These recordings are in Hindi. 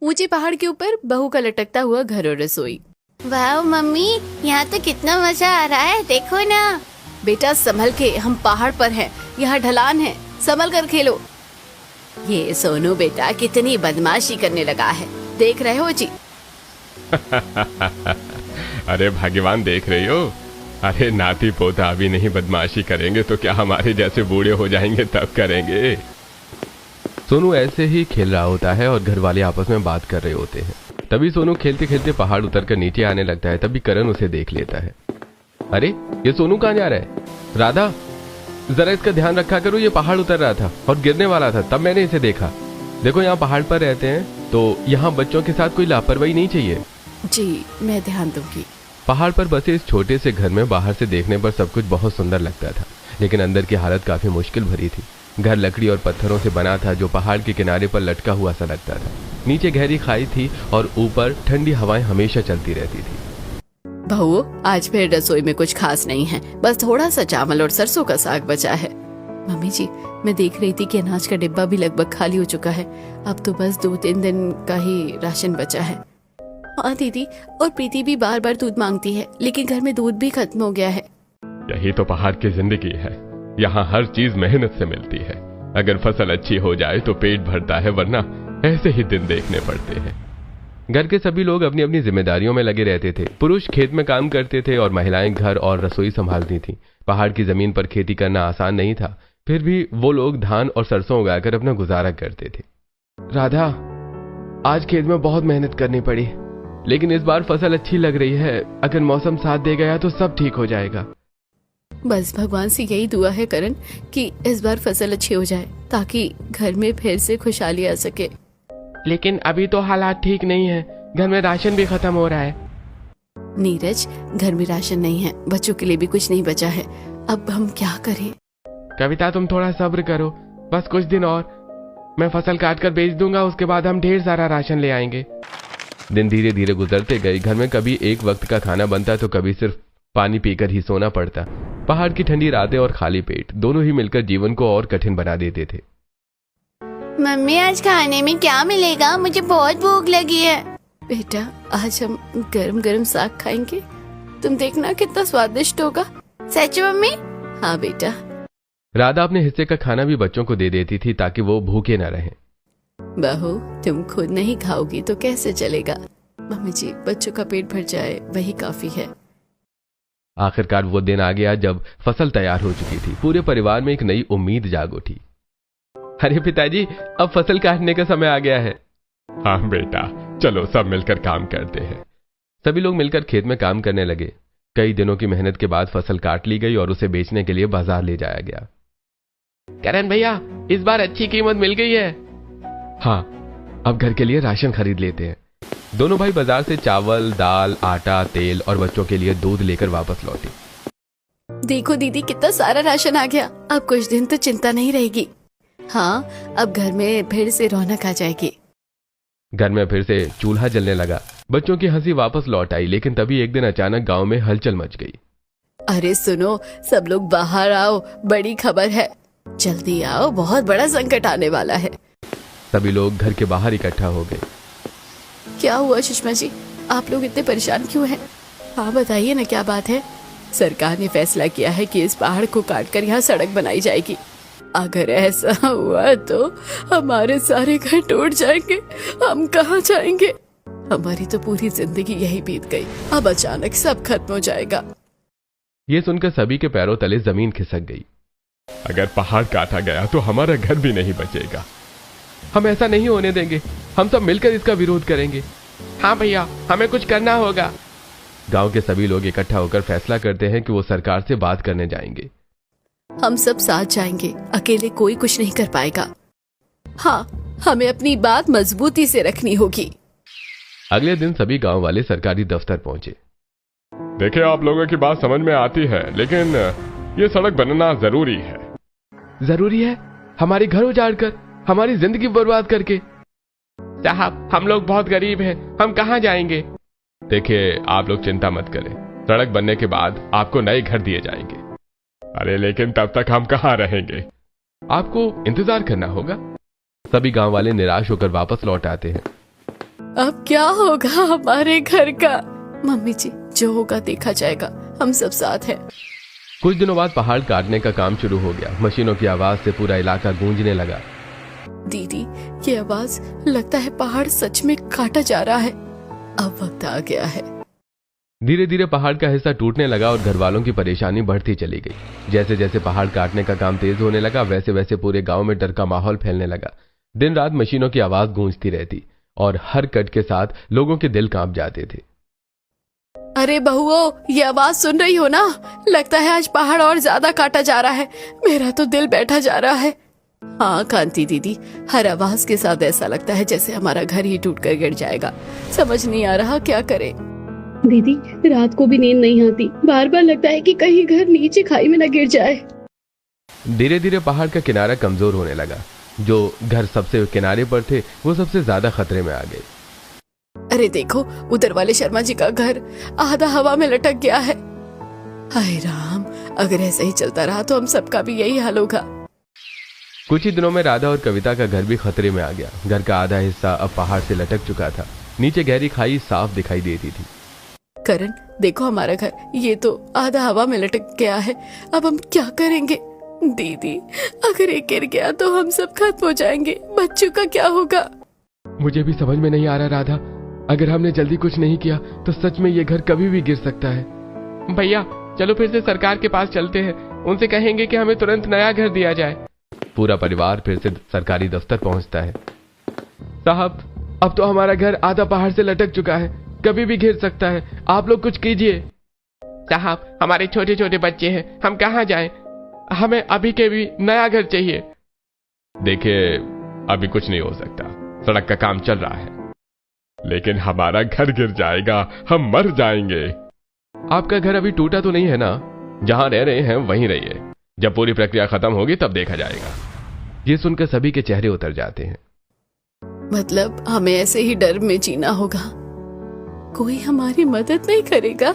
ऊंचे पहाड़ के ऊपर बहू का लटकता हुआ घर और रसोई। वाह मम्मी, यहाँ तो कितना मजा आ रहा है, देखो ना। बेटा संभल के, हम पहाड़ पर हैं, यहाँ ढलान है, संभल कर खेलो। ये सोनू बेटा कितनी बदमाशी करने लगा है, देख रहे हो जी। अरे भाग्यवान, देख रही हो? अरे नाती पोता अभी नहीं बदमाशी करेंगे तो क्या हमारे जैसे बूढ़े हो जाएंगे तब करेंगे। सोनू ऐसे ही खेल रहा होता है और घर वाले आपस में बात कर रहे होते हैं। तभी सोनू खेलते खेलते पहाड़ उतरकर नीचे आने लगता है। तभी करण उसे देख लेता है। अरे ये सोनू कहाँ जा रहा है? राधा, जरा इसका ध्यान रखा करो, ये पहाड़ उतर रहा था और गिरने वाला था, तब मैंने इसे देखा। देखो यहाँ पहाड़ पर रहते हैं तो यहाँ बच्चों के साथ कोई लापरवाही नहीं चाहिए। जी मैं ध्यान दूंगी। पहाड़ पर बसे इस छोटे से घर में बाहर से देखने पर सब कुछ बहुत सुंदर लगता था, लेकिन अंदर की हालत काफी मुश्किल भरी थी। घर लकड़ी और पत्थरों से बना था जो पहाड़ के किनारे पर लटका हुआ सा लगता था। नीचे गहरी खाई थी और ऊपर ठंडी हवाएं हमेशा चलती रहती थी। बहू, आज फिर रसोई में कुछ खास नहीं है, बस थोड़ा सा चावल और सरसों का साग बचा है। मम्मी जी, मैं देख रही थी कि अनाज का डिब्बा भी लगभग खाली हो चुका है। अब तो बस 2-3 दिन का ही राशन बचा है। हाँ दीदी, और प्रीति भी बार बार दूध मांगती है, लेकिन घर में दूध भी खत्म हो गया है। यही तो पहाड़ की जिंदगी है, यहाँ हर चीज मेहनत से मिलती है। अगर फसल अच्छी हो जाए तो पेट भरता है, वरना ऐसे ही दिन देखने पड़ते हैं। घर के सभी लोग अपनी अपनी जिम्मेदारियों में लगे रहते थे। पुरुष खेत में काम करते थे और महिलाएं घर और रसोई संभालती थीं। पहाड़ की जमीन पर खेती करना आसान नहीं था, फिर भी वो लोग धान और सरसों उगाकर अपना गुजारा करते थे। राधा, आज खेत में बहुत मेहनत करनी पड़ी, लेकिन इस बार फसल अच्छी लग रही है। अगर मौसम साथ दे गया तो सब ठीक हो जाएगा। बस भगवान से यही दुआ है करण कि इस बार फसल अच्छी हो जाए, ताकि घर में फिर से खुशहाली आ सके। लेकिन अभी तो हालात ठीक नहीं है, घर में राशन भी खत्म हो रहा है। नीरज, घर में राशन नहीं है, बच्चों के लिए भी कुछ नहीं बचा है, अब हम क्या करें? कविता, तुम थोड़ा सब्र करो, बस कुछ दिन और। मैं फसल काट कर बेच दूंगा, उसके बाद हम ढेर सारा राशन ले आएंगे। दिन धीरे धीरे गुजरते गए। घर में कभी एक वक्त का खाना बनता तो कभी सिर्फ पानी पीकर ही सोना पड़ता। पहाड़ की ठंडी रातें और खाली पेट दोनों ही मिलकर जीवन को और कठिन बना देते थे। मम्मी, आज खाने में क्या मिलेगा? मुझे बहुत भूख लगी है। बेटा, आज हम गरम गरम साग खाएंगे, तुम देखना कितना स्वादिष्ट होगा। सच मम्मी? हाँ बेटा। राधा अपने हिस्से का खाना भी बच्चों को दे देती थी ताकि वो भूखे न रहें। बहू, तुम खुद नहीं खाओगी तो कैसे चलेगा? मम्मी जी, बच्चों का पेट भर जाए वही काफी है। आखिरकार वो दिन आ गया जब फसल तैयार हो चुकी थी। पूरे परिवार में एक नई उम्मीद जाग उठी। अरे पिताजी, अब फसल काटने का समय आ गया है। हाँ बेटा, चलो सब मिलकर काम करते हैं। सभी लोग मिलकर खेत में काम करने लगे। कई दिनों की मेहनत के बाद फसल काट ली गई और उसे बेचने के लिए बाजार ले जाया गया। करण भैया, इस बार अच्छी कीमत मिल गई है। हाँ, अब घर के लिए राशन खरीद लेते हैं। दोनों भाई बाजार से चावल, दाल, आटा, तेल और बच्चों के लिए दूध लेकर वापस लौटे। देखो दीदी, कितना सारा राशन आ गया, अब कुछ दिन तो चिंता नहीं रहेगी। हाँ, अब घर में फिर से रौनक आ जाएगी। घर में फिर से चूल्हा जलने लगा। बच्चों की हंसी वापस लौट आई, लेकिन तभी एक दिन अचानक गांव में हलचल मच गई। अरे सुनो, सब लोग बाहर आओ, बड़ी खबर है, जल्दी आओ, बहुत बड़ा संकट आने वाला है। सभी लोग घर के बाहर इकट्ठा हो गए। क्या हुआ सुषमा जी, आप लोग इतने परेशान क्यों हैं? हाँ बताइए ना, क्या बात है? सरकार ने फैसला किया है कि इस पहाड़ को काटकर यहाँ सड़क बनाई जाएगी। अगर ऐसा हुआ तो हमारे सारे घर टूट जाएंगे, हम कहाँ जाएंगे? हमारी तो पूरी जिंदगी यही बीत गई, अब अचानक सब खत्म हो जाएगा। ये सुनकर सभी के पैरों तले जमीन खिसक गई। अगर पहाड़ काटा गया तो हमारा घर भी नहीं बचेगा। हम ऐसा नहीं होने देंगे, हम सब मिलकर इसका विरोध करेंगे। हाँ भैया, हमें कुछ करना होगा। गांव के सभी लोग इकट्ठा होकर फैसला करते हैं कि वो सरकार से बात करने जाएंगे। हम सब साथ जाएंगे, अकेले कोई कुछ नहीं कर पाएगा। हाँ, हमें अपनी बात मजबूती से रखनी होगी। अगले दिन सभी गांव वाले सरकारी दफ्तर पहुंचे। देखिए, आप लोगों की बात समझ में आती है, लेकिन ये सड़क बनना जरूरी है। जरूरी है? हमारे घर उजाड़कर, हमारी जिंदगी बर्बाद करके? साहब, हम लोग बहुत गरीब हैं, हम कहाँ जाएंगे? देखिए, आप लोग चिंता मत करें, सड़क बनने के बाद आपको नए घर दिए जाएंगे। अरे लेकिन तब तक हम कहाँ रहेंगे? आपको इंतजार करना होगा। सभी गांव वाले निराश होकर वापस लौट आते हैं। अब क्या होगा हमारे घर का? मम्मी जी, जो होगा देखा जाएगा, हम सब साथ हैं। कुछ दिनों बाद पहाड़ काटने का काम शुरू हो गया। मशीनों की आवाज से पूरा इलाका गूंजने लगा। दीदी, ये आवाज, लगता है पहाड़ सच में काटा जा रहा है। अब वक्त आ गया है। धीरे धीरे पहाड़ का हिस्सा टूटने लगा और घर वालों की परेशानी बढ़ती चली गई। जैसे जैसे पहाड़ काटने का काम तेज होने लगा, वैसे वैसे पूरे गांव में डर का माहौल फैलने लगा। दिन रात मशीनों की आवाज गूंजती रहती और हर कट के साथ लोगों के दिल कांप जाते थे। अरे बहुओं, ये आवाज सुन रही हो ना? लगता है आज पहाड़ और ज्यादा काटा जा रहा है। मेरा तो दिल बैठा जा रहा है। हाँ कांति दीदी, हर आवाज के साथ ऐसा लगता है जैसे हमारा घर ही टूट कर गिर जाएगा। समझ नहीं आ रहा क्या करे। दीदी, रात को भी नींद नहीं आती। बार बार लगता है कि कहीं घर नीचे खाई में न गिर जाए। धीरे धीरे पहाड़ का किनारा कमजोर होने लगा। जो घर सबसे किनारे पर थे वो सबसे ज्यादा खतरे में आ गए। अरे देखो, उधर वाले शर्मा जी का घर आधा हवा में लटक गया है। हाय राम, अगर ऐसा ही चलता रहा तो हम सबका भी यही हाल होगा। कुछ ही दिनों में राधा और कविता का घर भी खतरे में आ गया। घर का आधा हिस्सा अब पहाड़ से लटक चुका था। नीचे गहरी खाई साफ दिखाई देती थी। करण, देखो हमारा घर, ये तो आधा हवा में लटक गया है। अब हम क्या करेंगे? दीदी, अगर ये गिर गया तो हम सब खत्म हो जाएंगे। बच्चों का क्या होगा? मुझे भी समझ में नहीं आ रहा राधा। अगर हमने जल्दी कुछ नहीं किया तो सच में ये घर कभी भी गिर सकता है। भैया चलो फिर से सरकार के पास चलते हैं, उनसे कहेंगे कि हमें तुरंत नया घर दिया जाए। पूरा परिवार फिर से सरकारी दफ्तर पहुंचता है। साहब, अब तो हमारा घर आधा पहाड़ से लटक चुका है, कभी भी गिर सकता है। आप लोग कुछ कीजिए। साहब, हमारे छोटे छोटे बच्चे हैं, हम कहाँ जाएं? हमें अभी के भी नया घर चाहिए। देखिए, अभी कुछ नहीं हो सकता, सड़क का काम चल रहा है। लेकिन हमारा घर गिर जाएगा, हम मर जाएंगे। आपका घर अभी टूटा तो नहीं है ना? जहां रह रहे हैं वहीं रहिए। जब पूरी प्रक्रिया खत्म होगी तब देखा जाएगा। ये सुनकर सभी के चेहरे उतर जाते हैं। मतलब हमें ऐसे ही डर में जीना होगा? कोई हमारी मदद नहीं करेगा?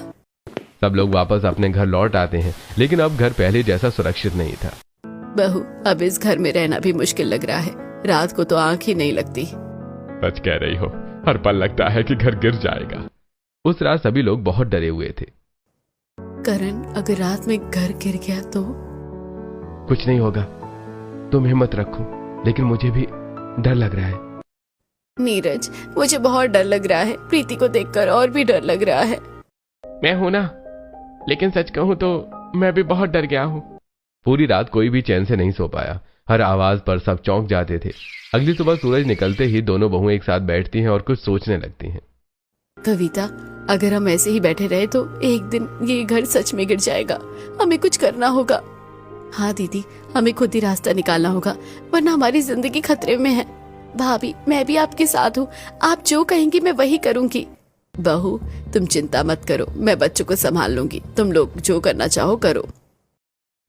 सब लोग वापस अपने घर लौट आते हैं, लेकिन अब घर पहले जैसा सुरक्षित नहीं था। बहू, अब इस घर में रहना भी मुश्किल लग रहा है। रात को तो आंख ही नहीं लगती। सच कह रही हो, हर पल लगता है कि घर गिर जाएगा। उस रात सभी लोग बहुत डरे हुए थे। करण, अगर रात में घर गिर गया तो? कुछ नहीं होगा, तुम हिम्मत रखो, लेकिन मुझे भी डर लग रहा है। नीरज, मुझे बहुत डर लग रहा है। प्रीति को देखकर और भी डर लग रहा है। मैं हूं ना, लेकिन सच कहूं तो मैं भी बहुत डर गया हूं। पूरी रात कोई भी चैन से नहीं सो पाया। हर आवाज पर सब चौंक जाते थे। अगली सुबह सूरज निकलते ही दोनों बहुएं एक साथ बैठती हैं और कुछ सोचने लगती हैं। कविता, अगर हम ऐसे ही बैठे रहे तो एक दिन ये घर सच में गिर जाएगा। हमें कुछ करना होगा। हाँ दीदी, हमें खुद ही रास्ता निकालना होगा, वरना हमारी जिंदगी खतरे में है। भाभी, मैं भी आपके साथ हूँ। आप जो कहेंगी मैं वही करूंगी। बहू, तुम चिंता मत करो, मैं बच्चों को संभाल लूंगी। तुम लोग जो करना चाहो करो।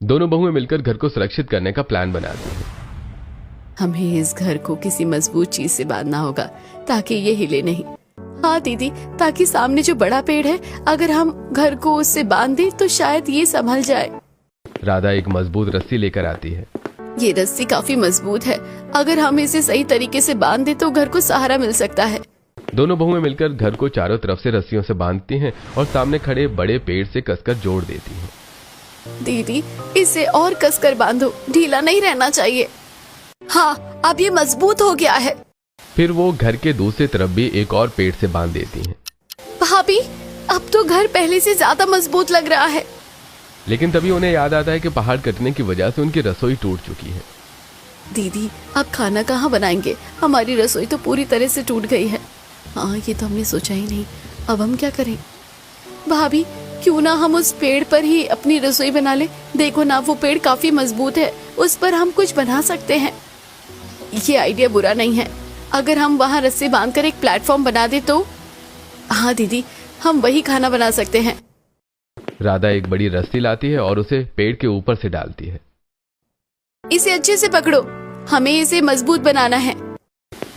दोनों बहुएं मिलकर घर को सुरक्षित करने का प्लान बनाती हैं। हमें इस घर को किसी मजबूत चीज से बांधना होगा ताकि ये हिले नहीं। हाँ दीदी, ताकि सामने जो बड़ा पेड़ है, अगर हम घर को उससे बांध दें तो शायद ये संभल जाए। राधा एक मजबूत रस्सी लेकर आती है। ये रस्सी काफी मजबूत है। अगर हम इसे सही तरीके से बांध दें तो घर को सहारा मिल सकता है। दोनों बहुएं मिलकर घर को चारों तरफ से रस्सियों से बांधती हैं और सामने खड़े बड़े पेड़ से कसकर जोड़ देती हैं। दीदी, इसे और कसकर बांधो, ढीला नहीं रहना चाहिए। हाँ, अब ये मजबूत हो गया है। फिर वो घर के दूसरी तरफ भी एक और पेड़ से बांध देती हैं। भाभी, अब तो घर पहले से ज्यादा मजबूत लग रहा है। लेकिन तभी उन्हें याद आता है कि पहाड़ कटने की वजह से उनकी रसोई टूट चुकी है। दीदी, अब खाना कहाँ बनाएंगे? हमारी रसोई तो पूरी तरह से टूट गई है। हाँ, ये तो हमने सोचा ही नहीं। अब हम क्या करें? भाभी, क्यों ना हम उस पेड़ पर ही अपनी रसोई बना ले? देखो ना, वो पेड़ काफी मजबूत है, उस पर हम कुछ बना सकते हैं। ये आइडिया बुरा नहीं है। अगर हम वहाँ रस्सी बांधकर एक प्लेटफॉर्म बना दे तो? हाँ दीदी, हम वही खाना बना सकते हैं। राधा एक बड़ी रस्सी लाती है और उसे पेड़ के ऊपर से डालती है। इसे अच्छे से पकड़ो, हमें इसे मजबूत बनाना है।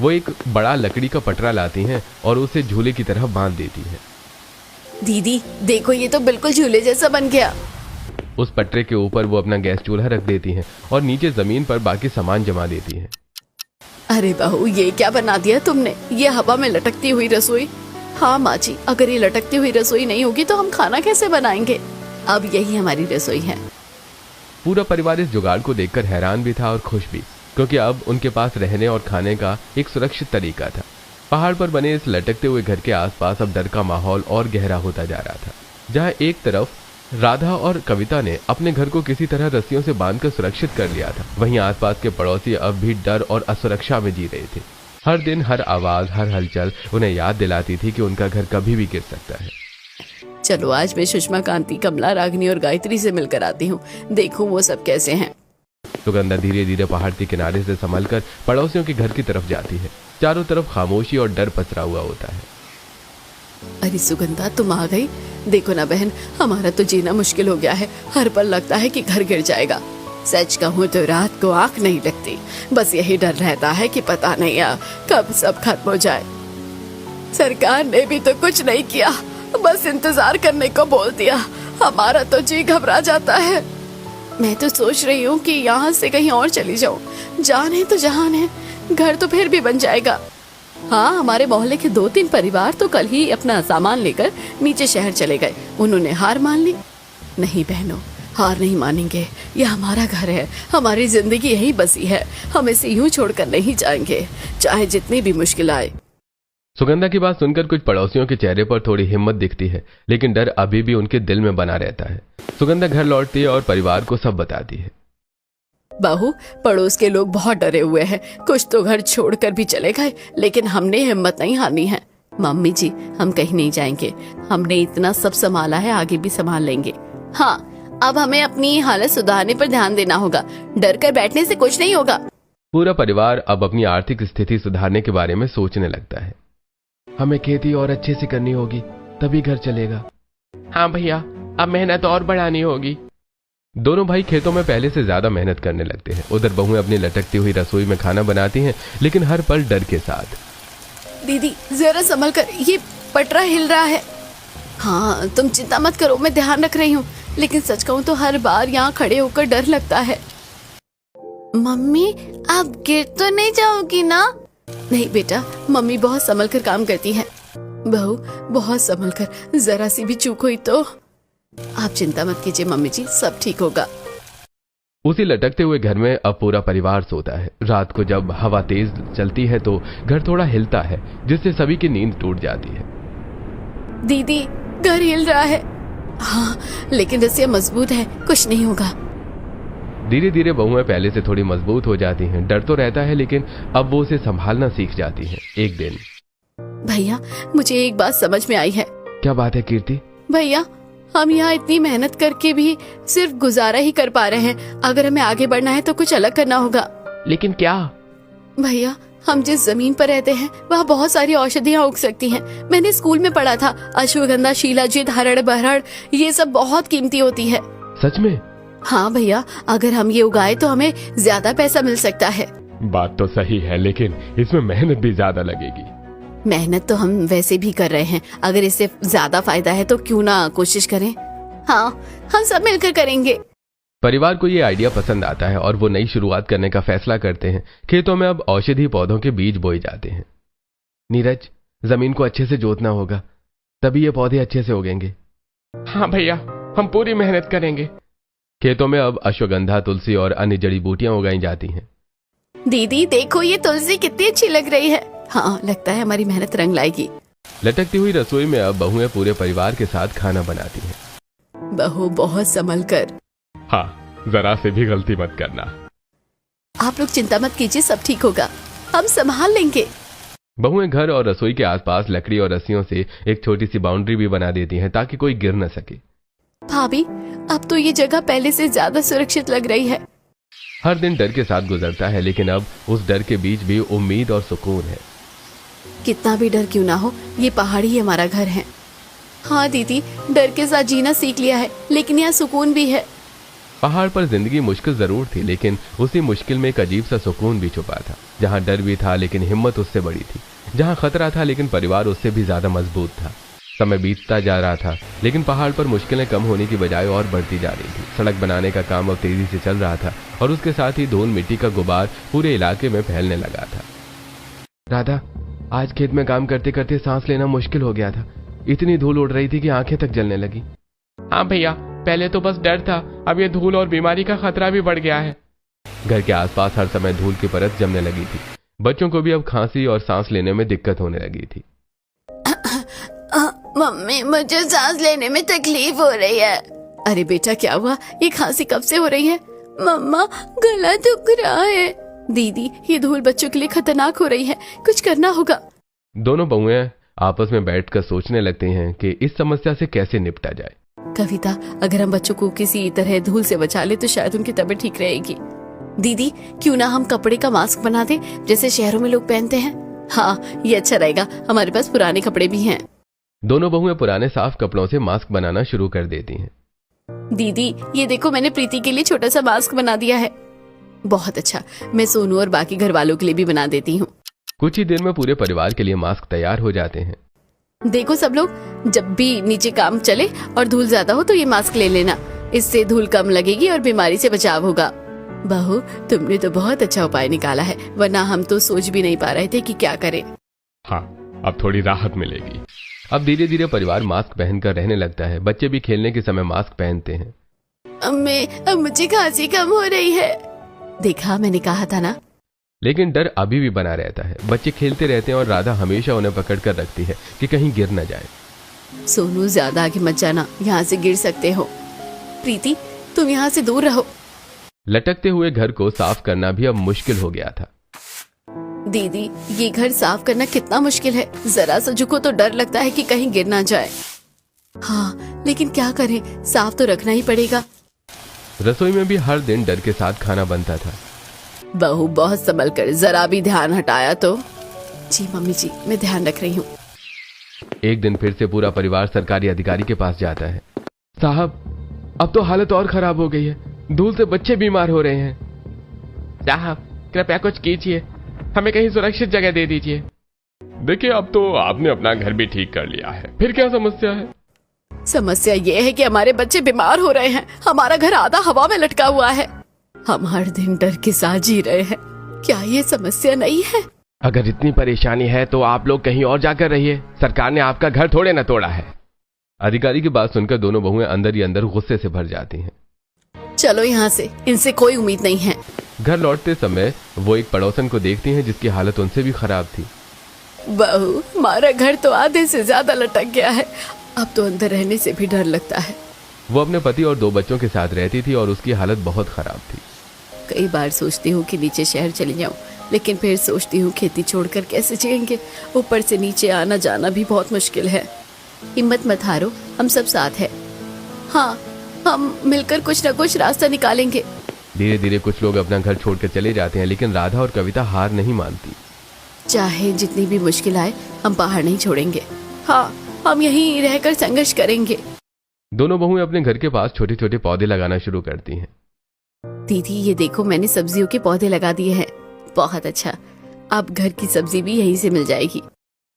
वो एक बड़ा लकड़ी का पटरा लाती हैं और उसे झूले की तरह बांध देती है। दीदी देखो, ये तो बिल्कुल झूले जैसा बन गया। उस पटरे के ऊपर वो अपना गैस चूल्हा रख देती हैं और नीचे जमीन पर बाकी सामान जमा देती हैं। अरे बहू, ये क्या बना दिया तुमने? ये हवा में लटकती हुई रसोई। हाँ माँ जी, अगर ये लटकती हुई रसोई नहीं होगी तो हम खाना कैसे बनाएंगे? अब यही हमारी रसोई है। पूरा परिवार इस जुगाड़ को देखकर हैरान भी था और खुश भी, क्योंकि अब उनके पास रहने और खाने का एक सुरक्षित तरीका था। पहाड़ पर बने इस लटकते हुए घर के आसपास अब डर का माहौल और गहरा होता जा रहा था। जहां एक तरफ राधा और कविता ने अपने घर को किसी तरह रस्सियों से बांधकर सुरक्षित कर लिया था, वहीं आसपास के पड़ोसी अब भी डर और असुरक्षा में जी रहे थे। हर दिन हर आवाज, हर हलचल उन्हें याद दिलाती थी कि उनका घर कभी भी गिर सकता है। चलो आज मैं सुषमा, कांति, कमला, रागिनी और गायत्री से मिलकर आती हूँ, देखूं वो सब कैसे हैं। सुगंधा धीरे धीरे पहाड़ के किनारे से संभलकर पड़ोसियों के घर की तरफ जाती है। चारों तरफ खामोशी और डर पसरा हुआ होता है। अरे सुगंधा, तुम आ गई। देखो ना बहन, हमारा तो जीना मुश्किल हो गया है। हर पल लगता है कि घर गिर जाएगा। सच कहूँ तो रात को आंख नहीं लगती, बस यही डर रहता है कि पता नहीं कब सब खत्म हो जाए। सरकार ने भी तो कुछ नहीं किया, बस इंतजार करने को बोल दिया। हमारा तो जी घबरा जाता है। मैं तो सोच रही हूँ कि यहाँ से कहीं और चली जाऊँ। जान है तो जहान है, घर तो फिर भी बन जाएगा। हाँ, हमारे मोहल्ले के 2-3 परिवार तो कल ही अपना सामान लेकर नीचे शहर चले गए। उन्होंने हार मान ली। नहीं बहनों, हार नहीं मानेंगे। यह हमारा घर है, हमारी जिंदगी यही बसी है। हम इसे यूं छोड़कर नहीं जाएंगे, चाहे जितनी भी मुश्किल आए। सुगंधा की बात सुनकर कुछ पड़ोसियों के चेहरे पर थोड़ी हिम्मत दिखती है, लेकिन डर अभी भी उनके दिल में बना रहता है। सुगंधा घर लौटती है और परिवार को सब बताती है। बहू, पड़ोस के लोग बहुत डरे हुए हैं। कुछ तो घर छोड़कर भी चले गए, लेकिन हमने हिम्मत नहीं हारनी है। मम्मी जी, हम कहीं नहीं जाएंगे। हमने इतना सब संभाला है, आगे भी संभाल लेंगे। हाँ, अब हमें अपनी हालत सुधारने पर ध्यान देना होगा। डर कर बैठने से कुछ नहीं होगा। पूरा परिवार अब अपनी आर्थिक स्थिति सुधारने के बारे में सोचने लगता है। हमें खेती और अच्छे से करनी होगी, तभी घर चलेगा। हाँ भैया, अब मेहनत और बढ़ानी होगी। दोनों भाई खेतों में पहले से ज्यादा मेहनत करने लगते हैं। उधर बहुएं अपनी लटकती हुई रसोई में खाना बनाती हैं, लेकिन हर पल डर के साथ। दीदी जरा संभल कर, ये पटरा हिल रहा है। हाँ, तुम चिंता मत करो, मैं ध्यान रख रही हूँ। लेकिन सच कहूँ तो हर बार यहाँ खड़े होकर डर लगता है। मम्मी, आप गिर तो नहीं जाओगी ना? नहीं बेटा, मम्मी बहुत संभल कर काम करती है। बहू, बहुत संभल कर, जरा सी भी चूक हुई तो। आप चिंता मत कीजिए मम्मी जी, सब ठीक होगा। उसी लटकते हुए घर में अब पूरा परिवार सोता है। रात को जब हवा तेज चलती है तो घर थोड़ा हिलता है, जिससे सभी की नींद टूट जाती है। दीदी, घर हिल रहा है। हाँ, लेकिन रस्सियाँ मजबूत है, कुछ नहीं होगा। धीरे धीरे बहुएं पहले से थोड़ी मजबूत हो जाती हैं। डर तो रहता है, लेकिन अब वो उसे संभालना सीख जाती हैं। एक दिन, भैया, मुझे एक बात समझ में आई है। क्या बात है कीर्ति? भैया, हम यहाँ इतनी मेहनत करके भी सिर्फ गुजारा ही कर पा रहे हैं। अगर हमें आगे बढ़ना है तो कुछ अलग करना होगा। लेकिन क्या? भैया, हम जिस जमीन पर रहते हैं वहाँ बहुत सारी औषधियाँ उग सकती हैं। मैंने स्कूल में पढ़ा था, अश्वगंधा, शीलाजीत, हरड़ बरहड़, ये सब बहुत कीमती होती है। सच में? हाँ भैया, अगर हम ये उगाए तो हमें ज्यादा पैसा मिल सकता है। बात तो सही है, लेकिन इसमें मेहनत भी ज्यादा लगेगी। मेहनत तो हम वैसे भी कर रहे हैं, अगर इससे ज्यादा फायदा है तो क्यों ना कोशिश करें। हाँ, हम सब मिलकर करेंगे। परिवार को ये आइडिया पसंद आता है और वो नई शुरुआत करने का फैसला करते हैं। खेतों में अब औषधि पौधों के बीज बोए जाते हैं। नीरज, जमीन को अच्छे से जोतना होगा, तभी ये पौधे अच्छे से उगेंगे। हाँ भैया, हम पूरी मेहनत करेंगे। खेतों में अब अश्वगंधा, तुलसी और अन्य जड़ी बूटियां उगाई जाती हैं। दीदी देखो, ये तुलसी कितनी अच्छी लग रही है। हाँ, लगता है हमारी मेहनत रंग लाएगी। लटकती हुई रसोई में अब बहुएं पूरे परिवार के साथ खाना बनाती हैं। बहू, बहुत संभल कर। हाँ, जरा से भी गलती मत करना। आप लोग चिंता मत कीजिए, सब ठीक होगा, हम संभाल लेंगे। बहुएं घर और रसोई के आसपास लकड़ी और रस्सियों से एक छोटी सी बाउंड्री भी बना देती हैं, ताकि कोई गिर न सके। भाभी, अब तो ये जगह पहले से ज्यादा सुरक्षित लग रही है। हर दिन डर के साथ गुजरता है, लेकिन अब उस डर के बीच भी उम्मीद और सुकून है। कितना भी डर क्यों ना हो, ये पहाड़ी ही हमारा घर है। हाँ दीदी, डर के साथ जीना सीख लिया है, लेकिन यहाँ सुकून भी है। पहाड़ पर जिंदगी मुश्किल जरूर थी, लेकिन उसी मुश्किल में एक अजीब सा सुकून भी छुपा था। जहाँ डर भी था, लेकिन हिम्मत उससे बड़ी थी। जहाँ खतरा था, लेकिन परिवार उससे भी ज्यादा मजबूत था। समय बीतता जा रहा था, लेकिन पहाड़ पर मुश्किलें कम होने की बजाय और बढ़ती जा रही थी। सड़क बनाने का काम अब तेजी से चल रहा था और उसके साथ ही धूल, मिट्टी का गुबार पूरे इलाके में फैलने लगा था। राधा, आज खेत में काम करते करते सांस लेना मुश्किल हो गया था। इतनी धूल उड़ रही थी कि आंखें तक जलने लगी। हाँ भैया, पहले तो बस डर था, अब ये धूल और बीमारी का खतरा भी बढ़ गया है। घर के आसपास हर समय धूल की परत जमने लगी थी। बच्चों को भी अब खांसी और सांस लेने में दिक्कत होने लगी थी। मम्मी, मुझे सांस लेने में तकलीफ हो रही है। अरे बेटा, क्या हुआ? ये खांसी कब से हो रही है? मम्मा, गला दुख रहा है। दीदी, ये धूल बच्चों के लिए खतरनाक हो रही है, कुछ करना होगा। दोनों बहुएं आपस में बैठकर सोचने लगती हैं कि इस समस्या से कैसे निपटा जाए। कविता, अगर हम बच्चों को किसी तरह धूल से बचा ले तो शायद उनकी तबीयत ठीक रहेगी। दीदी, क्यों ना हम कपड़े का मास्क बना दे जैसे शहरों में लोग पहनते हैं? हाँ, ये अच्छा रहेगा, हमारे पास पुराने कपड़े भी हैं। दोनों बहुएं पुराने साफ कपड़ों से मास्क बनाना शुरू कर देती हैं। दीदी, ये देखो, मैंने प्रीति के लिए छोटा सा मास्क बना दिया है। बहुत अच्छा, मैं सोनू और बाकी घर वालों के लिए भी बना देती हूँ। कुछ ही देर में पूरे परिवार के लिए मास्क तैयार हो जाते हैं। देखो सब लोग, जब भी नीचे काम चले और धूल ज्यादा हो तो ये मास्क ले लेना, इससे धूल कम लगेगी और बीमारी से बचाव होगा। बहू, तुमने तो बहुत अच्छा उपाय निकाला है, वरना हम तो सोच भी नहीं पा रहे थे कि क्या करें। हाँ, अब थोड़ी राहत मिलेगी। अब धीरे धीरे परिवार मास्क पहनकर रहने लगता है। बच्चे भी खेलने के समय मास्क पहनते हैं। अब मुझे खांसी कम हो रही है। देखा, मैंने कहा था ना। लेकिन डर अभी भी बना रहता है। बच्चे खेलते रहते हैं और राधा हमेशा उन्हें पकड़ कर रखती है कि कहीं गिर न जाए। सोनू, ज्यादा आगे मत जाना, यहाँ से गिर सकते हो। प्रीति, तुम यहाँ से दूर रहो। लटकते हुए घर को साफ करना भी अब मुश्किल हो गया था। दीदी, ये घर साफ करना कितना मुश्किल है, जरा सा झुको तो डर लगता है कि कहीं गिर ना जाए। हाँ, लेकिन क्या करें, साफ तो रखना ही पड़ेगा। रसोई में भी हर दिन डर के साथ खाना बनता था। बहू, बहुत संभल कर, जरा भी ध्यान हटाया तो। जी मम्मी जी, मैं ध्यान रख रही हूँ। एक दिन फिर से पूरा परिवार सरकारी अधिकारी के पास जाता है। साहब, अब तो हालत और खराब हो गई है, धूल से बच्चे बीमार हो रहे हैं। साहब, कृपया कुछ कीजिए, हमें कहीं सुरक्षित जगह दे दीजिए। देखिए, अब तो आपने अपना घर भी ठीक कर लिया है, फिर क्या समस्या है? समस्या ये है कि हमारे बच्चे बीमार हो रहे हैं, हमारा घर आधा हवा में लटका हुआ है, हम हर दिन डर के साथ जी रहे हैं। क्या ये समस्या नहीं है? अगर इतनी परेशानी है तो आप लोग कहीं और जाकर रहिए, सरकार ने आपका घर थोड़े न तोड़ा है। अधिकारी की बात सुनकर दोनों बहुएं अंदर ही अंदर गुस्से से भर जाती हैं। चलो यहाँ से, इनसे कोई उम्मीद नहीं है। घर लौटते समय वो एक पड़ोसन को देखती हैं जिसकी हालत उनसे भी खराब थी। बहू, हमारा घर तो आधे से ज्यादा लटक गया है, अब तो अंदर रहने से भी डर लगता है। वो अपने पति और 2 बच्चों के साथ रहती थी और उसकी हालत बहुत खराब थी। कई बार सोचती हूँ कि नीचे शहर चली जाऊँ, लेकिन फिर सोचती हूँ खेती छोड़कर कैसे जिएंगे, ऊपर से नीचे आना जाना भी बहुत मुश्किल है। हिम्मत मत हारो, हम सब साथ हैं। हाँ, हम मिलकर कुछ न कुछ रास्ता निकालेंगे। धीरे धीरे कुछ लोग अपना घर छोड़कर चले जाते हैं, लेकिन राधा और कविता हार नहीं मानती। चाहे जितनी भी मुश्किल आए, हम पहाड़ नहीं छोड़ेंगे। हाँ, हम यहीं रहकर संघर्ष करेंगे। दोनों बहुएं अपने घर के पास छोटे छोटे पौधे लगाना शुरू करती हैं। दीदी, ये देखो, मैंने सब्जियों के पौधे लगा दिए हैं। बहुत अच्छा, अब घर की सब्जी भी यहीं से मिल जाएगी।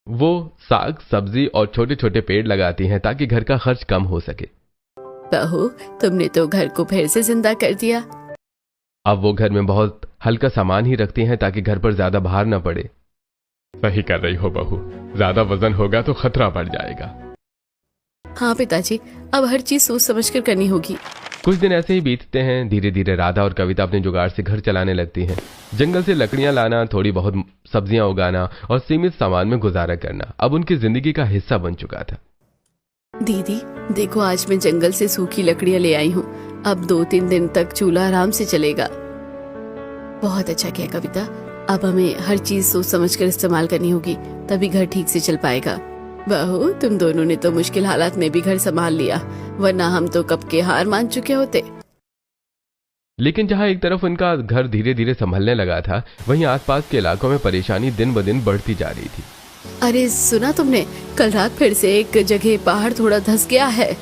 वो साग, सब्जी और छोटे छोटे पेड़ लगाती हैं ताकि घर का खर्च कम हो सके। बहू, तुमने तो घर को फिर से जिंदा कर दिया। अब वो घर में बहुत हल्का सामान ही रखती हैं ताकि घर पर ज्यादा भार न पड़े। सही कर रही हो बहू, ज्यादा वजन होगा तो खतरा बढ़ जाएगा। हाँ पिताजी, अब हर चीज सोच समझ कर करनी होगी। कुछ दिन ऐसे ही बीतते हैं। धीरे धीरे राधा और कविता अपने जुगाड़ से घर चलाने लगती हैं। जंगल से लकड़ियां लाना, थोड़ी बहुत सब्जियां उगाना और सीमित सामान में गुजारा करना अब उनकी जिंदगी का हिस्सा बन चुका था। दीदी देखो, आज मैं जंगल से सूखी लकड़ियां ले आई हूँ, अब 2-3 दिन तक चूल्हा आराम से चलेगा। बहुत अच्छा किया कविता, अब हमें हर चीज सोच समझ कर इस्तेमाल करनी होगी, तभी घर ठीक से चल पाएगा। बहू, तुम दोनों ने तो मुश्किल हालात में भी घर संभाल लिया, वरना हम तो कब के हार मान चुके होते। लेकिन जहाँ एक तरफ उनका घर धीरे धीरे संभलने लगा था, वहीं आसपास के इलाकों में परेशानी दिन ब दिन बढ़ती जा रही थी। अरे सुना तुमने, कल रात फिर से एक जगह पहाड़ थोड़ा धंस गया है।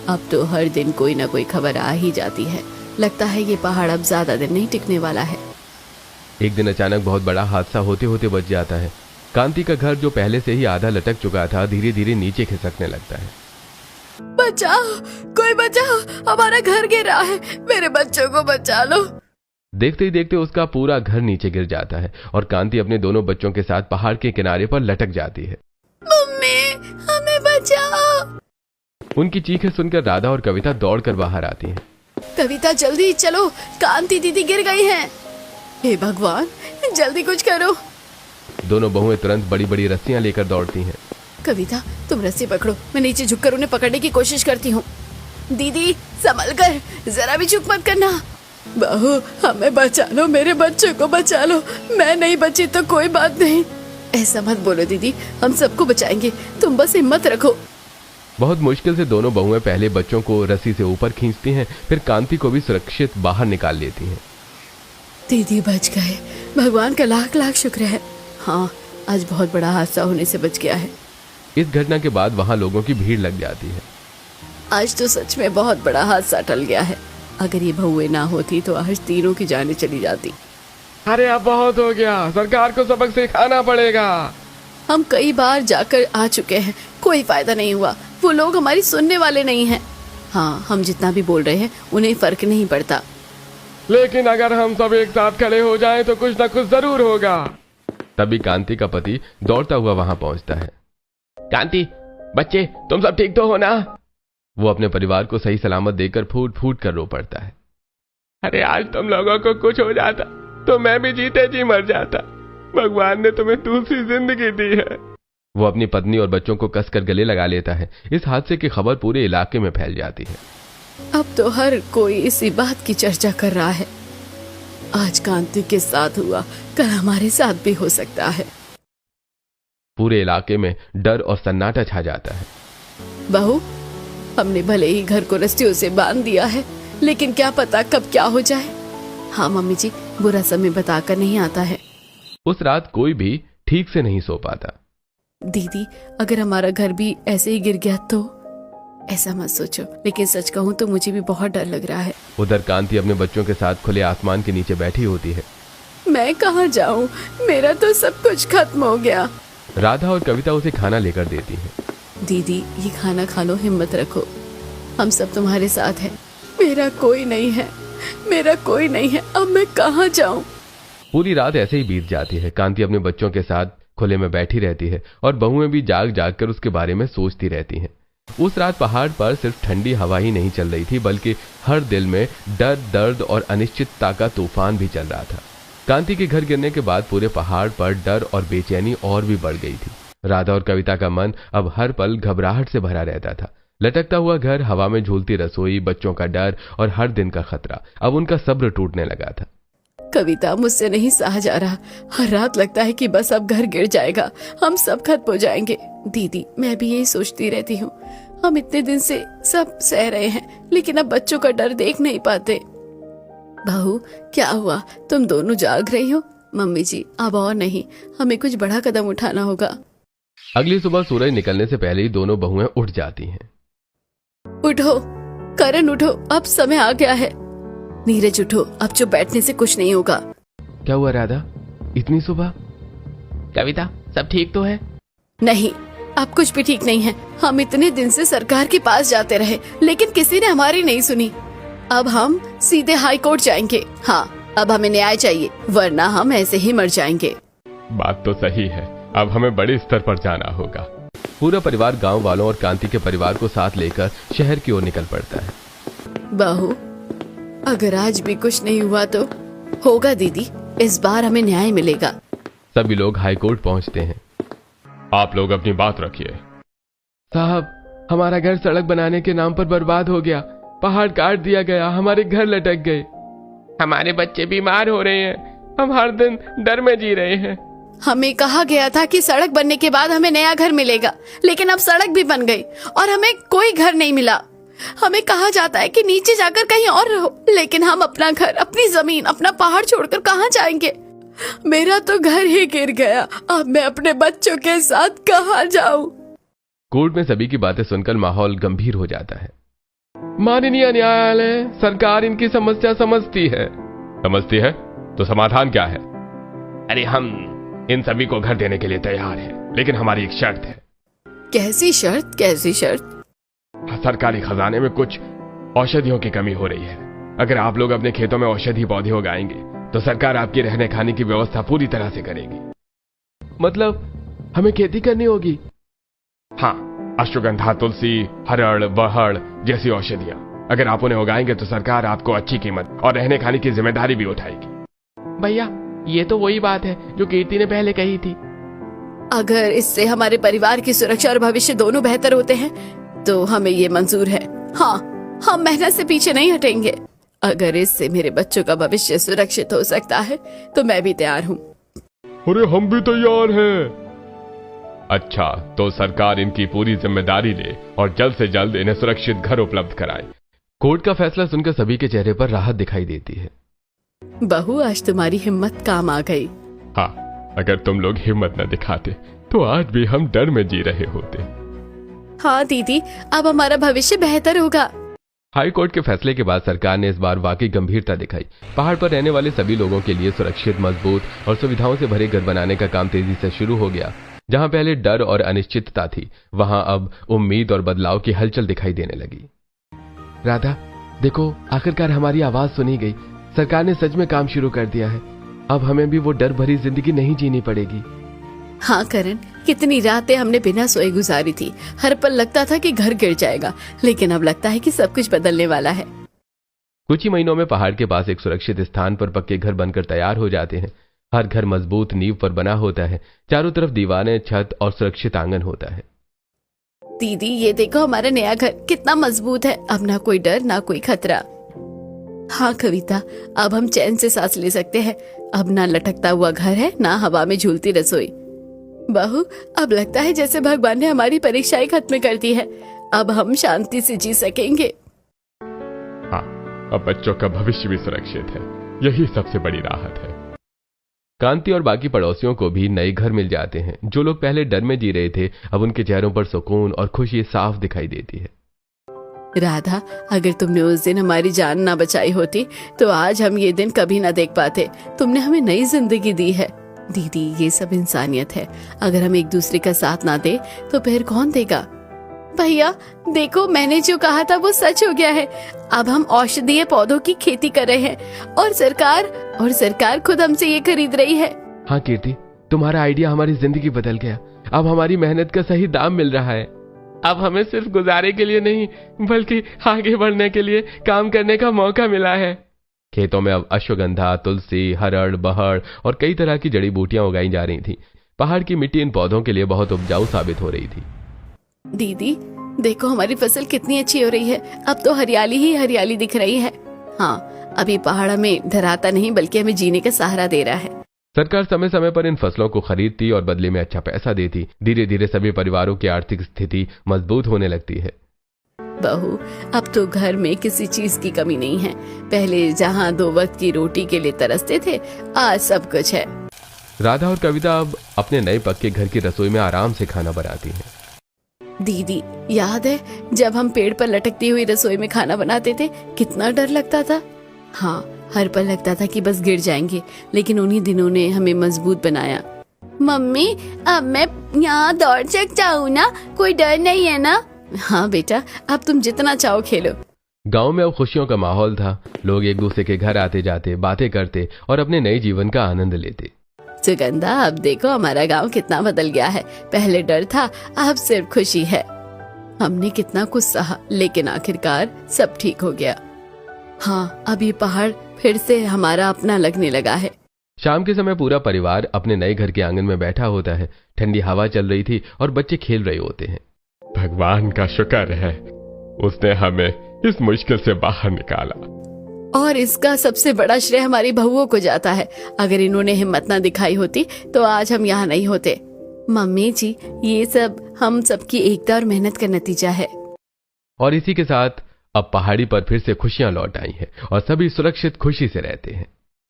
अब तो हर दिन कोई ना कोई खबर आ ही जाती है, लगता है ये पहाड़ अब ज्यादा दिन नहीं टिकने वाला है। एक दिन अचानक बहुत बड़ा हादसा होते होते बच जाता है। कांति का घर, जो पहले से ही आधा लटक चुका था, धीरे धीरे नीचे खिसकने लगता है। बचाओ, कोई बचाओ, हमारा घर गिर रहा है, मेरे बच्चों को बचा लो। देखते ही देखते उसका पूरा घर नीचे गिर जाता है और कांति अपने दोनों बच्चों के साथ पहाड़ के किनारे पर लटक जाती है। मम्मी, हमें बचाओ। उनकी चीखें सुनकर राधा और कविता दौड़कर बाहर आती हैं। कविता जल्दी चलो, कांति दीदी गिर गई हैं। हे भगवान, जल्दी कुछ करो। दोनों बहुएं तुरंत बड़ी बड़ी रस्सियां लेकर दौड़ती हैं। कविता तुम रस्सी पकड़ो, मैं नीचे झुककर उन्हें पकड़ने की कोशिश करती हूँ। दीदी संभल कर, जरा भी चूक मत करना। बहू हमें बचा लो, मेरे बच्चों को बचा लो। मैं नहीं बची तो कोई बात नहीं। ऐसा मत बोलो दीदी, हम सबको बचाएंगे, तुम बस हिम्मत रखो। बहुत मुश्किल से दोनों बहुएं पहले बच्चों को रस्सी से ऊपर खींचती हैं, फिर कांति को भी सुरक्षित बाहर निकाल लेती हैं। दीदी बच गए, भगवान का लाख लाख शुक्र है। हाँ, आज बहुत बड़ा हादसा होने से बच गया है। इस घटना के बाद वहां लोगों की भीड़ लग जाती है। आज तो सच में बहुत बड़ा हादसा टल गया है। अगर ये बहुएं ना होती तो आज तीनों की जानें चली जाती। अरे अब बहुत हो गया, सरकार को सबक सिखाना पड़ेगा। हम कई बार जाकर आ चुके हैं, कोई फायदा नहीं हुआ। वो लोग हमारी सुनने वाले नहीं हैं। हाँ, हम जितना भी बोल रहे हैं उन्हें फर्क नहीं पड़ता। लेकिन अगर हम सब एक साथ खड़े हो जाएं तो कुछ न कुछ जरूर होगा। तभी कांति का पति दौड़ता हुआ वहां पहुंचता है। कांति, बच्चे तुम सब ठीक तो हो ना? वो अपने परिवार को सही सलामत देखकर फूट फूट कर रो पड़ता है। अरे आज तुम लोगों को कुछ हो जाता तो मैं भी जीते जी मर जाता। भगवान ने तुम्हें दूसरी जिंदगी दी है। वो अपनी पत्नी और बच्चों को कसकर गले लगा लेता है। इस हादसे की खबर पूरे इलाके में फैल जाती है। अब तो हर कोई इसी बात की चर्चा कर रहा है। आज कांति के साथ हुआ, कल हमारे साथ भी हो सकता है। पूरे इलाके में डर और सन्नाटा छा जाता है। बहू, हमने भले ही घर को रस्सियों से बांध दिया है, लेकिन क्या पता कब क्या हो जाए। हाँ मम्मी जी, बुरा समय बताकर नहीं आता है। उस रात कोई भी ठीक से नहीं सो पाता। दीदी, अगर हमारा घर भी ऐसे ही गिर गया तो? ऐसा मत सोचो, लेकिन सच कहूँ तो मुझे भी बहुत डर लग रहा है। उधर कांति अपने बच्चों के साथ खुले आसमान के नीचे बैठी होती है। मैं कहाँ जाऊँ, मेरा तो सब कुछ खत्म हो गया। राधा और कविता उसे खाना लेकर देती हैं। दीदी ये खाना खा लो, हिम्मत रखो, हम सब तुम्हारे साथ हैं। मेरा कोई नहीं है, मेरा कोई नहीं है, अब मैं कहाँ जाऊँ? पूरी रात ऐसे ही बीत जाती है। कांति अपने बच्चों के साथ खुले में बैठी रहती है और बहुएं भी जाग जाग कर उसके बारे में सोचती रहती हैं। उस रात पहाड़ पर सिर्फ ठंडी हवा ही नहीं चल रही थी, बल्कि हर दिल में डर, दर्द और अनिश्चितता का तूफान भी चल रहा था। कांति के घर गिरने के बाद पूरे पहाड़ पर डर और बेचैनी और भी बढ़ गई थी। राधा और कविता का मन अब हर पल घबराहट से भरा रहता था। लटकता हुआ घर, हवा में झूलती रसोई, बच्चों का डर और हर दिन का खतरा, अब उनका सब्र टूटने लगा था। कविता, मुझसे नहीं सहा जा रहा। हर रात लगता है कि बस अब घर गिर जाएगा, हम सब खत्म हो जाएंगे। दीदी, मैं भी यही सोचती रहती हूँ। हम इतने दिन से सब सह रहे हैं, लेकिन अब बच्चों का डर देख नहीं पाते। बहू, क्या हुआ, तुम दोनों जाग रही हो? मम्मी जी, अब और नहीं, हमें कुछ बड़ा कदम उठाना होगा। अगली सुबह सूरज निकलने से पहले ही दोनों बहुएं उठ जाती हैं। उठो करण, उठो, अब समय आ गया है। नीरज उठो, अब चुप बैठने से कुछ नहीं होगा। क्या हुआ राधा, इतनी सुबह? कविता, सब ठीक तो है? नहीं, अब कुछ भी ठीक नहीं है। हम इतने दिन से सरकार के पास जाते रहे, लेकिन किसी ने हमारी नहीं सुनी। अब हम सीधे हाई कोर्ट जाएंगे। हाँ, अब हमें न्याय चाहिए, वरना हम ऐसे ही मर जाएंगे। बात तो सही है, अब हमें बड़े स्तर पर जाना होगा। पूरा परिवार गांव वालों और कांति के परिवार को साथ लेकर शहर की ओर निकल पड़ता है। बहू, अगर आज भी कुछ नहीं हुआ तो? होगा दीदी, इस बार हमें न्याय मिलेगा। सभी लोग हाई कोर्ट पहुंचते हैं। आप लोग अपनी बात रखिए। साहब, हमारा घर सड़क बनाने के नाम पर बर्बाद हो गया, पहाड़ काट दिया गया, हमारे घर लटक गए, हमारे बच्चे बीमार हो रहे हैं, हम हर दिन डर में जी रहे हैं। हमें कहा गया था कि सड़क बनने के बाद हमें नया घर मिलेगा, लेकिन अब सड़क भी बन गई और हमें कोई घर नहीं मिला। हमें कहा जाता है कि नीचे जाकर कहीं और रहो, लेकिन हम अपना घर, अपनी जमीन, अपना पहाड़ छोड़कर कहाँ जाएंगे? मेरा तो घर ही गिर गया, अब मैं अपने बच्चों के साथ कहाँ जाऊं? कोर्ट में सभी की बातें सुनकर माहौल गंभीर हो जाता है। माननीय न्यायालय, सरकार इनकी समस्या समझती है। समझती है तो समाधान क्या है? अरे हम इन सभी को घर देने के लिए तैयार हैं, लेकिन हमारी एक शर्त है। कैसी शर्त, कैसी शर्त? सरकारी खजाने में कुछ औषधियों की कमी हो रही है, अगर आप लोग अपने खेतों में औषधि पौधे उगाएंगे तो सरकार आपकी रहने खाने की व्यवस्था पूरी तरह से करेगी। मतलब हमें खेती करनी होगी? हाँ, अश्वगंधा, तुलसी, हरड़, बहड़ जैसी औषधियां अगर आप उन्हें उगाएंगे तो सरकार आपको अच्छी कीमत और रहने खाने की जिम्मेदारी भी उठाएगी। भैया, ये तो वही बात है जो कीर्ति ने पहले कही थी। अगर इससे हमारे परिवार की सुरक्षा और भविष्य दोनों बेहतर होते हैं तो हमें ये मंजूर है। हाँ, हम मेहनत से पीछे नहीं हटेंगे। अगर इससे मेरे बच्चों का भविष्य सुरक्षित हो सकता है तो मैं भी तैयार हूँ। अरे हम भी तैयार हैं। अच्छा, तो सरकार इनकी पूरी जिम्मेदारी ले और जल्द से जल्द इन्हें सुरक्षित घर उपलब्ध कराए। कोर्ट का फैसला सुनकर सभी के चेहरे पर राहत दिखाई देती है। बहू, आज तुम्हारी हिम्मत काम आ गई। हाँ, अगर तुम लोग हिम्मत न दिखाते तो आज भी हम डर में जी रहे होते। हाँ दीदी, अब हमारा भविष्य बेहतर होगा। हाई कोर्ट के फैसले के बाद सरकार ने इस बार वाकई गंभीरता दिखाई। पहाड़ पर रहने वाले सभी लोगों के लिए सुरक्षित, मजबूत और सुविधाओं से भरे घर बनाने का काम तेजी से शुरू हो गया। जहां पहले डर और अनिश्चितता थी, वहां अब उम्मीद और बदलाव की हलचल दिखाई देने लगी। राधा, देखो, आखिरकार हमारी आवाज सुनी गई। सरकार ने सच में काम शुरू कर दिया है। अब हमें भी वो डर भरी जिंदगी नहीं जीनी पड़ेगी। हाँ करण, कितनी रातें हमने बिना सोए गुजारी थी। हर पल लगता था कि घर गिर जाएगा, लेकिन अब लगता है कि सब कुछ बदलने वाला है। कुछ ही महीनों में पहाड़ के पास एक सुरक्षित स्थान पर पक्के घर बनकर तैयार हो जाते हैं। हर घर मजबूत नींव पर बना होता है। चारों तरफ दीवारें, छत और सुरक्षित आंगन होता है। दीदी, ये देखो, हमारा नया घर कितना मजबूत है। अब ना कोई डर, ना कोई खतरा। हाँ कविता, अब हम चैन से सांस ले सकते हैं। अब ना लटकता हुआ घर है, ना हवा में झूलती रसोई। बहू, अब लगता है जैसे भगवान ने हमारी परीक्षाएं खत्म कर दी है। अब हम शांति से जी सकेंगे। हाँ, अब बच्चों का भविष्य भी सुरक्षित है। यही सबसे बड़ी राहत है। कांति और बाकी पड़ोसियों को भी नए घर मिल जाते हैं। जो लोग पहले डर में जी रहे थे, अब उनके चेहरों पर सुकून और खुशी साफ दिखाई देती है। राधा, अगर तुमने उस दिन हमारी जान ना बचाई होती तो आज हम ये दिन कभी ना देख पाते। तुमने हमें नई जिंदगी दी है। दीदी, ये सब इंसानियत है। अगर हम एक दूसरे का साथ ना दे तो फिर कौन देगा? भैया देखो, मैंने जो कहा था वो सच हो गया है। अब हम औषधीय पौधों की खेती कर रहे हैं और सरकार खुद हमसे ये खरीद रही है। हाँ कीर्ति, तुम्हारा आइडिया हमारी जिंदगी बदल गया। अब हमारी मेहनत का सही दाम मिल रहा है। अब हमें सिर्फ गुजारे के लिए नहीं, बल्कि आगे बढ़ने के लिए काम करने का मौका मिला है। खेतों में अब अश्वगंधा, तुलसी, हरड़, बहड़ और कई तरह की जड़ी बूटियां उगाई जा रही थी। पहाड़ की मिट्टी इन पौधों के लिए बहुत उपजाऊ साबित हो रही थी। दीदी देखो, हमारी फसल कितनी अच्छी हो रही है। अब तो हरियाली ही हरियाली दिख रही है। हाँ, अभी पहाड़ हमें डराता नहीं बल्कि हमें जीने का सहारा दे रहा है। सरकार समय समय पर इन फसलों को खरीदती और बदले में अच्छा पैसा देती। धीरे धीरे सभी परिवारों की आर्थिक स्थिति मजबूत होने लगती है। बहू, अब तो घर में किसी चीज की कमी नहीं है। पहले जहाँ 2 वक्त की रोटी के लिए तरसते थे, आज सब कुछ है। राधा और कविता अब अपने नए पक्के घर की रसोई में आराम से खाना बनाती हैं। दीदी, याद है जब हम पेड़ पर लटकती हुई रसोई में खाना बनाते थे, कितना डर लगता था। हाँ, हर पल लगता था कि बस गिर जाएंगे, लेकिन उन्हीं दिनों ने हमें मजबूत बनाया। मम्मी, अब मैं यहाँ दौड़ सकता हूँ ना? कोई डर नहीं है ना? हाँ बेटा, अब तुम जितना चाहो खेलो। गांव में अब खुशियों का माहौल था। लोग एक दूसरे के घर आते जाते, बातें करते और अपने नए जीवन का आनंद लेते। सुगंधा, अब देखो हमारा गांव कितना बदल गया है। पहले डर था, अब सिर्फ खुशी है। हमने कितना कुछ सहा, लेकिन आखिरकार सब ठीक हो गया। हाँ, अब ये पहाड़ फिर से हमारा अपना लगने लगा है। शाम के समय पूरा परिवार अपने नए घर के आंगन में बैठा होता है। ठंडी हवा चल रही थी और बच्चे खेल रहे होते हैं। भगवान का शुक्र है, उसने हमें इस मुश्किल से बाहर निकाला। और इसका सबसे बड़ा श्रेय हमारी बहुओं को जाता है। अगर इन्होंने हिम्मत ना दिखाई होती तो आज हम यहाँ नहीं होते। मम्मी जी, ये सब हम सबकी एकता और मेहनत का नतीजा है। और इसी के साथ अब पहाड़ी पर फिर से खुशियां लौट आई हैं और सभी सुरक्षित खुशी से रहते हैं।